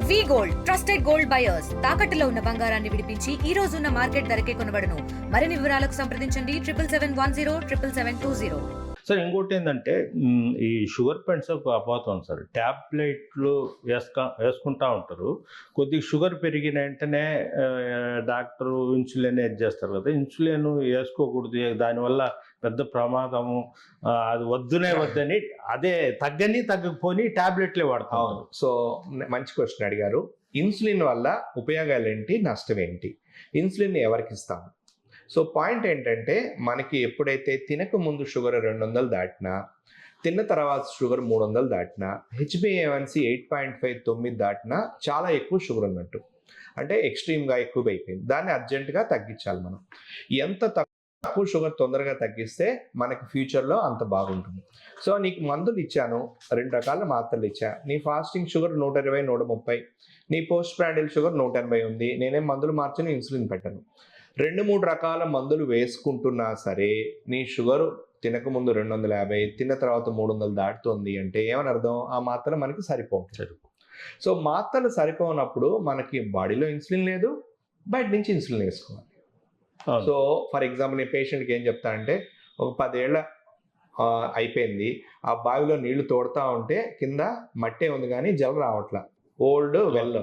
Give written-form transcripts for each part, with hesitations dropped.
వి gold trusted gold buyers తాకట్టులో ఉన్న బంగారాన్ని విడిపించి ఈ రోజు ఉన్న మార్కెట్ ధరకే కొనబడును. మరిన్ని వివరాలకు సంప్రదించండి 7710 సార్ ఇంకోటి ఏంటంటే ఈ షుగర్ పెయింట్స్ అపోతాం సార్, ట్యాబ్లెట్లు వేసుకుంటా ఉంటారు. కొద్దిగా షుగర్ పెరిగిన వెంటనే డాక్టరు ఇన్సులిన్ చేస్తారు కదా, ఇన్సులిన్ వేసుకోకూడదు, దానివల్ల పెద్ద ప్రమాదము, అది వద్దని అదే తగ్గకపోని ట్యాబ్లెట్లే వాడతాం. సో మంచి క్వశ్చన్ అడిగారు. ఇన్సులిన్ వల్ల ఉపయోగాలు ఏంటి, నష్టం ఏంటి, ఇన్సులిన్ ఎవరికి ఇస్తాం? సో పాయింట్ ఏంటంటే, మనకి ఎప్పుడైతే తినక ముందు షుగర్ 200 దాటినా, తిన్న తర్వాత షుగర్ 300 దాటినా, HbA1c 8.59 దాటినా చాలా ఎక్కువ షుగర్ ఉన్నట్టు, అంటే ఎక్స్ట్రీమ్గా ఎక్కువ అయిపోయింది. దాన్ని అర్జెంటుగా తగ్గించాలి మనం. ఎంత తక్కువ షుగర్ తొందరగా తగ్గిస్తే మనకి ఫ్యూచర్లో అంత బాగుంటుంది. సో నీకు మందులు ఇచ్చాను, 2 రకాల మాత్రలు ఇచ్చా, నీ ఫాస్టింగ్ షుగర్ 120 130, నీ పోస్ట్ ప్రాండిల్ షుగర్ 180 ఉంది, నేనేం మందులు మార్చను, ఇన్సులిన్ పెట్టను. 2-3 రకాల మందులు వేసుకుంటున్నా సరే నీ షుగర్ తినకముందు 250, తిన్న తర్వాత 300 దాటుతుంది అంటే ఏమని అర్థం? ఆ మాత్రలు మనకి సరిపోతుంది. సో మాత్రలు సరిపోనప్పుడు మనకి బాడీలో ఇన్సులిన్ లేదు, బయట నుంచి ఇన్సులిన్ వేసుకోవాలి. సో ఫర్ ఎగ్జాంపుల్ నేను పేషెంట్కి ఏం చెప్తానంటే, ఒక 10 ఏళ్ళ అయిపోయింది, ఆ బావిలో నీళ్లు తోడుతూ ఉంటే కింద మట్టే ఉంది కానీ జల రావట్లా, ఓల్డ్ వెల్.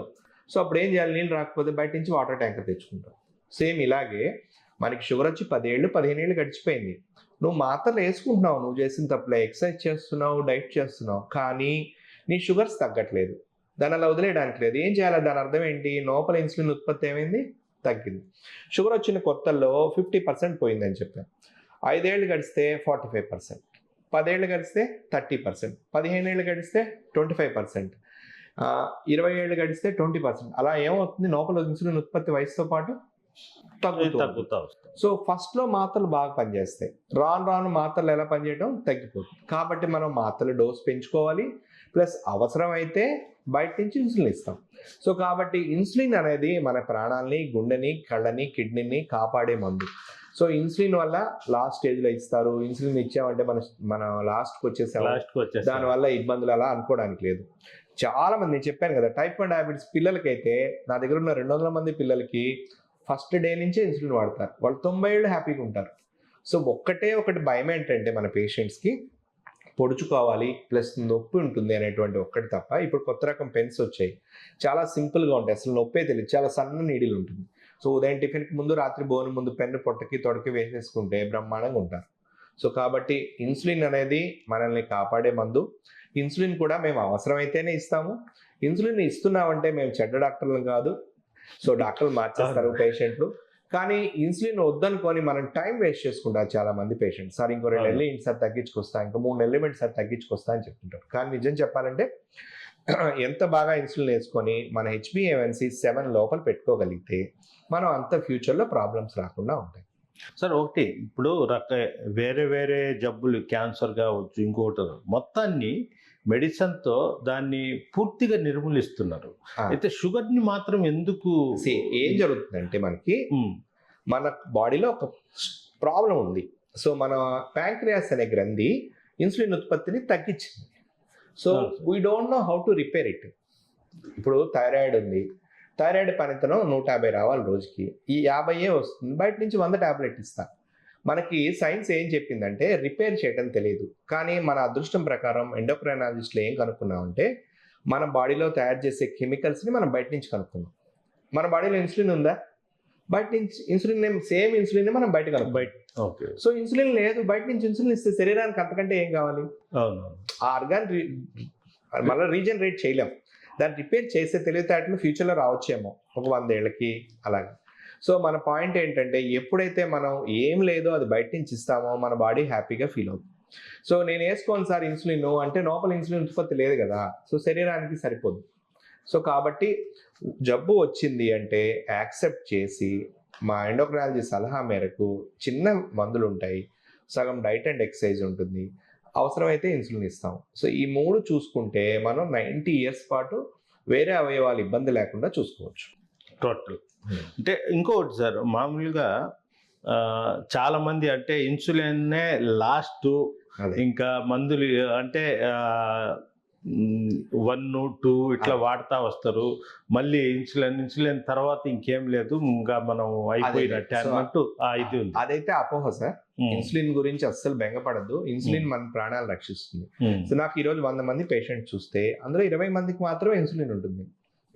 సో అప్పుడు ఏం చేయాలి? నీళ్ళు రాకపోతే బయట నుంచి వాటర్ ట్యాంకర్ తెచ్చుకుంటాం. సేమ్ ఇలాగే మనకి షుగర్ వచ్చి 10 ఏళ్ళు 15 ఏళ్ళు గడిచిపోయింది, నువ్వు మాత్రలు వేసుకుంటున్నావు, నువ్వు చేసిన తప్పులే, ఎక్సర్సైజ్ చేస్తున్నావు, డైట్ చేస్తున్నావు, కానీ నీ షుగర్స్ తగ్గట్లేదు, దాని అలా వదిలేయడానికి లేదు. ఏం చేయాలి? దాని అర్థం ఏంటి? లోపల ఇన్సులిన్ ఉత్పత్తి ఏమైంది? తగ్గింది. షుగర్ వచ్చిన కొత్తల్లో 50% పోయిందని చెప్పాను. 5 ఏళ్ళు గడిస్తే 45%, 10 ఏళ్ళు గడిస్తే 30%, 15 ఏళ్ళు గడిస్తే 25%, 20 ఏళ్ళు గడిస్తే 20%. అలా ఏమవుతుంది? లోపల ఇన్సులిన్ ఉత్పత్తి వయసుతో పాటు తగ్గుతా. సో ఫస్ట్లో మాత్రలు బాగా పనిచేస్తాయి, రాను రాను మాత్రలు ఎలా పనిచేయడం తగ్గిపోతుంది. కాబట్టి మనం మాత్రల డోస్ పెంచుకోవాలి, ప్లస్ అవసరమైతే బయట నుంచి ఇన్సులిన్ ఇస్తాం. సో కాబట్టి ఇన్సులిన్ అనేది మన ప్రాణాలని, గుండెని, కళ్ళని, కిడ్నీని కాపాడే మందు. సో ఇన్సులిన్ వల్ల లాస్ట్ స్టేజ్లో ఇస్తారు. ఇన్సులిన్ ఇచ్చామంటే మన లాస్ట్కి వచ్చేసాము, దానివల్ల ఇబ్బందులు అలా అనుకోవడానికి లేదు. చాలా మంది, నేను చెప్పాను కదా, టైప్ 1 డయాబెటీస్ పిల్లలకైతే, నా దగ్గర ఉన్న 200 మంది పిల్లలకి ఫస్ట్ డే నుంచే ఇన్సులిన్ వాడతారు, వాళ్ళు 90 ఏళ్ళు హ్యాపీగా ఉంటారు. సో ఒకటి భయం ఏంటంటే మన పేషెంట్స్కి పొడుచుకోవాలి ప్లస్ నొప్పి ఉంటుంది అనేటువంటి ఒక్కటి తప్ప. ఇప్పుడు కొత్త రకం పెన్స్ వచ్చాయి, చాలా సింపుల్గా ఉంటాయి, అసలు నొప్పే తెలియదు, చాలా సన్న నీడిల్ ఉంటుంది. సో ఉదయం టిఫిన్కి ముందు, రాత్రి భోజనం ముందు పెన్ను పొట్టకి తొడకి వేసేసుకుంటే బ్రహ్మాండంగా ఉంటారు. సో కాబట్టి ఇన్సులిన్ అనేది మనల్ని కాపాడే మందు. ఇన్సులిన్ కూడా మేము అవసరమైతేనే ఇస్తాము. ఇన్సులిన్ ఇస్తున్నామంటే మేము చెడ్డ డాక్టర్లు కాదు. సో డాక్టర్లు మార్చేస్తారు పేషెంట్లు, కానీ ఇన్సులిన్ వద్దనుకొని మనం టైం వేస్ట్ చేసుకుంటారు చాలా మంది పేషెంట్స్. సార్ ఇంకో 2 నెలలు ఇంటిసారి తగ్గించుకొస్తా, ఇంకా 3 నెలలు సార్ తగ్గించుకొస్తా అని చెప్తుంటారు. కానీ నిజం చెప్పాలంటే ఎంత బాగా ఇన్సులిన్ వేసుకొని మన HbA1c 7 లోపల పెట్టుకోగలిగితే మనం అంత ఫ్యూచర్లో ప్రాబ్లమ్స్ రాకుండా ఉంటాయి. సార్ ఒకటి, ఇప్పుడు వేరే జబ్బులు, క్యాన్సర్ కావచ్చు, ఇంకోటి, మొత్తాన్ని మెడిసిన్తో దాన్ని పూర్తిగా నిర్మూలిస్తున్నారు. అయితే షుగర్ని మాత్రం ఎందుకు? ఏం జరుగుతుందంటే, మనకి మన బాడీలో ఒక ప్రాబ్లం ఉంది. సో మన ప్యాంక్రియాస్ అనే గ్రంథి ఇన్సులిన్ ఉత్పత్తిని తగ్గించింది. So we don't know how to repair it. ఇప్పుడు థైరాయిడ్ ఉంది, థైరాయిడ్ పనితనం 150 రావాలి రోజుకి, ఈ 50 వస్తుంది, బయట నుంచి 100 టాబ్లెట్ ఇస్తా. మనకి సైన్స్ ఏం చెప్పిందంటే రిపేర్ చేయడం తెలియదు. కానీ మన అదృష్టం ప్రకారం ఎండోక్రైనాలజిస్టులు ఏం కనుక్కున్నామంటే, మన బాడీలో తయారు చేసే కెమికల్స్ని మనం బయట నుంచి కనుక్కున్నాం. మన బాడీలో ఇన్సులిన్ ఉందా? బయట నుంచి ఇన్సులిన్, సేమ్ ఇన్సులిన్ మనం బయట కనుక్కోం. సో ఇన్సులిన్ లేదు, బయట నుంచి ఇన్సులిన్ ఇస్తే శరీరానికి అంతకంటే ఏం కావాలి? ఆ ఆర్గాన్ మళ్ళీ రీజనరేట్ చేయలేం, దాన్ని రిపేర్ చేసే తెలివితేటలు ఫ్యూచర్లో రావచ్చేమో ఒక 100 ఏళ్ళకి అలాగే. సో మన పాయింట్ ఏంటంటే, ఎప్పుడైతే మనం ఏం లేదో అది బయట నుంచి ఇస్తామో మన బాడీ హ్యాపీగా ఫీల్ అవుతుంది. సో నేను వేసుకోను సార్ ఇన్సులిన్ అంటే, లోపల ఇన్సులిన్ ఉత్పత్తి లేదు కదా, సో శరీరానికి సరిపోదు. సో కాబట్టి జబ్బు వచ్చింది అంటే యాక్సెప్ట్ చేసి, మా ఎండోక్రైనాలజీ సలహా మేరకు చిన్న మందులు ఉంటాయి, సగం డైట్ అండ్ ఎక్సర్సైజ్ ఉంటుంది, అవసరమైతే ఇన్సులిన్ ఇస్తాం. సో ఈ 3 చూసుకుంటే మనం 90 ఇయర్స్ పాటు వేరే అవయవాలు ఇబ్బంది లేకుండా చూసుకోవచ్చు. టోటల్. అంటే ఇంకొకటి సార్, మామూలుగా చాలామంది అంటే ఇన్సులిన్నే లాస్ట్, ఇంకా మందులు అంటే 1, 2 ఇట్లా వాడుతా వస్తారు. మళ్ళీ ఇన్సులిన్ తర్వాత ఇంకేం లేదు, ఇంకా మనం అయిపోయినట్టే సో అన్నట్టు ఆ ఇది ఉంది. అదైతే అపోహ సార్. ఇన్సులిన్ గురించి అస్సలు బెంగపడద్దు. ఇన్సులిన్ మన ప్రాణాలు రక్షిస్తుంది. సో నాకు ఈరోజు 100 మంది పేషెంట్ చూస్తే అందులో 20 మందికి మాత్రమే ఇన్సులిన్ ఉంటుంది.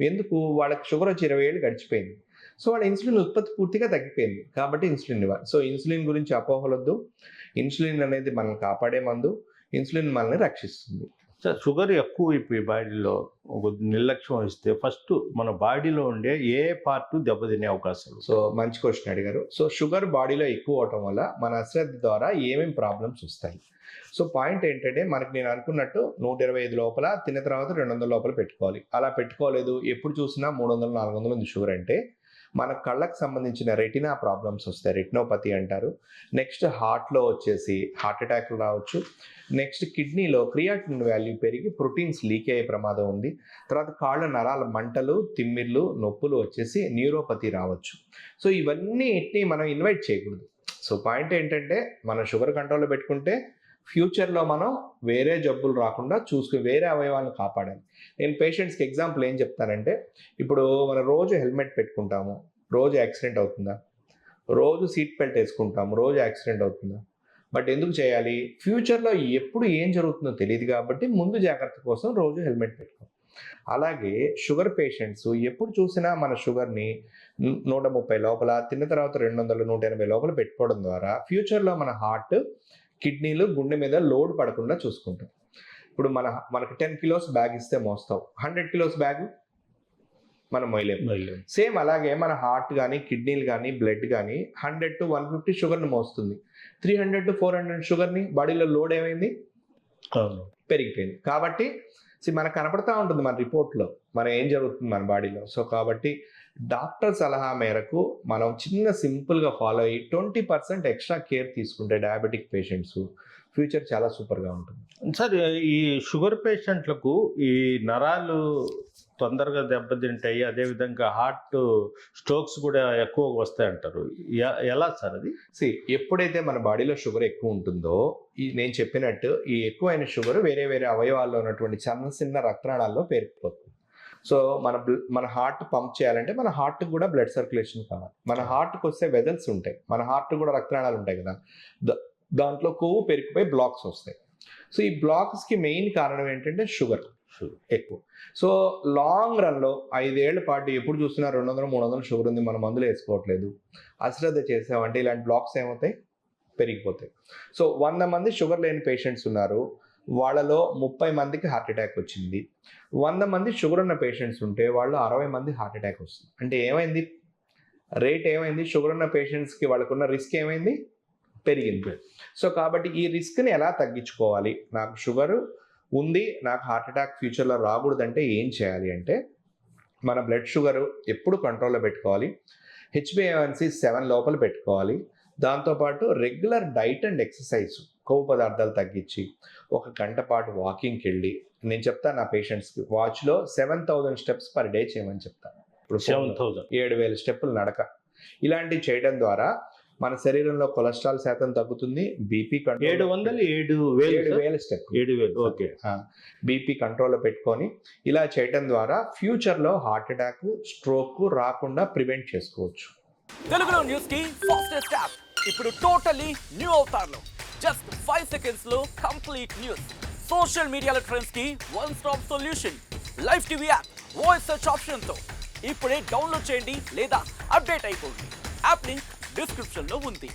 ఎందుకు? వాళ్ళకి షుగర్ వచ్చి 20 ఏళ్ళు గడిచిపోయింది. సో వాళ్ళ ఇన్సులిన్ ఉత్పత్తి పూర్తిగా తగ్గిపోయింది. కాబట్టి ఇన్సులిన్ ఇవ్వాలి. సో ఇన్సులిన్ గురించి అపోహలొద్దు. ఇన్సులిన్ అనేది మనల్ని కాపాడే మందు. ఇన్సులిన్ మనల్ని రక్షిస్తుంది. సార్, షుగర్ ఎక్కువ అయిపోయి బాడీలో నిర్లక్ష్యం వహిస్తే ఫస్ట్ మన బాడీలో ఉండే ఏ పార్ట్ దెబ్బతినే అవకాశాలు? సో మంచి క్వశ్చన్ అడిగారు. సో షుగర్ బాడీలో ఎక్కువ అవటం వల్ల మన అశ్రద్ధ ద్వారా ఏమేమి ప్రాబ్లమ్స్ వస్తాయి? సో పాయింట్ ఏంటంటే, మనకి నేను అనుకున్నట్టు 125 లోపల, తిన్న తర్వాత 200 లోపల పెట్టుకోవాలి. అలా పెట్టుకోలేదు, ఎప్పుడు చూసినా 300, 400 ఉంది షుగర్ అంటే మన కళ్ళకు సంబంధించిన రెటినా ప్రాబ్లమ్స్ వస్తాయి. రెటినోపతి అంటారు. నెక్స్ట్ హార్ట్లో వచ్చేసి హార్ట్ అటాక్లు రావచ్చు. నెక్స్ట్ కిడ్నీలో క్రియాటిన్ వాల్యూ పెరిగి ప్రోటీన్స్ లీక్ అయ్యే ప్రమాదం ఉంది. తర్వాత కాళ్ళ నరాల మంటలు, తిమ్మిర్లు, నొప్పులు వచ్చేసి న్యూరోపతి రావచ్చు. సో ఇవన్నీ మనం ఇన్వైట్ చేయకూడదు. సో పాయింట్ ఏంటంటే, మనం షుగర్ కంట్రోల్లో పెట్టుకుంటే ఫ్యూచర్లో మనం వేరే జబ్బులు రాకుండా చూసుకుని వేరే అవయవాలను కాపాడాలి. నేను పేషెంట్స్కి ఎగ్జాంపుల్ ఏం చెప్తానంటే, ఇప్పుడు మనం రోజు హెల్మెట్ పెట్టుకుంటాము, రోజు యాక్సిడెంట్ అవుతుందా? రోజు సీట్ బెల్ట్ వేసుకుంటాము, రోజు యాక్సిడెంట్ అవుతుందా? బట్ ఎందుకు చేయాలి? ఫ్యూచర్లో ఎప్పుడు ఏం జరుగుతుందో తెలియదు కాబట్టి ముందు జాగ్రత్త కోసం రోజు హెల్మెట్ పెట్టుకోం. అలాగే షుగర్ పేషెంట్స్ ఎప్పుడు చూసినా మన షుగర్ని 130 లోపల, తిన్న తర్వాత 200, 180 లోపల పెట్టుకోవడం ద్వారా ఫ్యూచర్లో మన హార్ట్, కిడ్నీలు, గుండె మీద లోడ్ పడకుండా చూసుకుంటాం. ఇప్పుడు మనకు 10 కిలోస్ బ్యాగ్ ఇస్తే మోస్తాం, 100 కిలోస్ బ్యాగ్ మనం మొయ్యలేము. సేమ్ అలాగే మన హార్ట్ కానీ, కిడ్నీలు కానీ, బ్లడ్ కానీ 100 to 150 షుగర్ని మోస్తుంది. 300 to 400 షుగర్ని బాడీలో లోడ్ ఏమైంది? పెరిగిపోయింది. కాబట్టి మనకు కనపడతా ఉంటుంది మన రిపోర్ట్లో మనం ఏం జరుగుతుంది మన బాడీలో. సో కాబట్టి డాక్టర్ సలహా మేరకు మనం చిన్న సింపుల్గా ఫాలో అయ్యి 20% ఎక్స్ట్రా కేర్ తీసుకుంటే డయాబెటిక్ పేషెంట్స్ ఫ్యూచర్ చాలా సూపర్గా ఉంటుంది. సార్, ఈ షుగర్ పేషెంట్లకు ఈ నరాలు తొందరగా దెబ్బతింటాయి, అదేవిధంగా హార్ట్ స్ట్రోక్స్ కూడా ఎక్కువ వస్తాయి అంటారు. ఎలా సార్ అది? ఎప్పుడైతే మన బాడీలో షుగర్ ఎక్కువ ఉంటుందో, నేను చెప్పినట్టు ఈ ఎక్కువైన షుగర్ వేరే వేరే అవయవాల్లో ఉన్నటువంటి చిన్న రక్తనాళాల్లో పేరుకుపోతుంది. సో మన హార్ట్ పంప్ చేయాలంటే మన హార్ట్కి కూడా బ్లడ్ సర్క్యులేషన్ కావాలి. మన హార్ట్కి వస్తే వెజల్స్ ఉంటాయి, మన హార్ట్ కూడా రక్తనాళాలు ఉంటాయి కదా, దాంట్లో కొవ్వు పెరిగిపోయి బ్లాక్స్ వస్తాయి. సో ఈ బ్లాక్స్కి మెయిన్ కారణం ఏంటంటే షుగర్ ఎక్కువ. సో లాంగ్ రన్లో 5 ఏళ్ల పాటు ఎప్పుడు చూసినా 200, 300 షుగర్ ఉంది, మనం మందులు వేసుకోవట్లేదు, అశ్రద్ధ చేసామంటే ఇలాంటి బ్లాక్స్ ఏమవుతాయి? పెరిగిపోతాయి. సో 100 మంది షుగర్ లేని పేషెంట్స్ ఉన్నారు, వాళ్ళలో 30 మందికి హార్ట్ అటాక్ వచ్చింది. 100 మంది షుగర్ ఉన్న పేషెంట్స్ ఉంటే వాళ్ళు 60 మంది హార్ట్ అటాక్ వస్తుంది. అంటే ఏమైంది? రేట్ ఏమైంది? షుగర్ ఉన్న పేషెంట్స్కి వాళ్ళకున్న రిస్క్ ఏమైంది? పెరిగింది. సో కాబట్టి ఈ రిస్క్ని ఎలా తగ్గించుకోవాలి? నాకు షుగర్ ఉంది, నాకు హార్ట్ అటాక్ ఫ్యూచర్లో రాకూడదంటే ఏం చేయాలి అంటే, మన బ్లడ్ షుగర్ ఎప్పుడు కంట్రోల్లో పెట్టుకోవాలి, HbA1c 7 లోపల పెట్టుకోవాలి. దాంతోపాటు రెగ్యులర్ డైట్ అండ్ ఎక్సర్సైజ్, కొవ్వు పదార్థాలు తగ్గించి 1 గంట పాటు వాకింగ్కి వెళ్ళి, నేను చెప్తాను నా పేషెంట్స్కి వాచ్లో 7000 స్టెప్స్ పర్ డే చేయమని చెప్తాను. ఇప్పుడు 7,000 స్టెప్పులు నడక, ఇలాంటివి చేయడం ద్వారా మన శరీరంలో కొలెస్ట్రాల్ శాతం తగ్గుతుంది, BP control 7,000 step 7,000 okay BP కంట్రోల్లో పెట్టుకొని ఇలా చేయడం ద్వారా ఫ్యూచర్లో హార్ట్ అటాక్, స్ట్రోక్ రాకుండా ప్రివెంట్ చేసుకోవచ్చు. తెలుగులో న్యూస్ కి ఫాస్టెస్ట్ యాప్ ఇప్పుడు టోటలీ న్యూ అవతార్లో జస్ట్ 5 seconds లో కంప్లీట్ న్యూస్. సోషల్ మీడియాలో ట్రెండ్స్ కి one stop solution. Live TV app voice search option తో ఇప్పుడే డౌన్లోడ్ చేయండి లేదా అప్డేట్ అయిపోండి. యాప్ లింక్ డిస్క్రిప్షన్ లో ఉంది.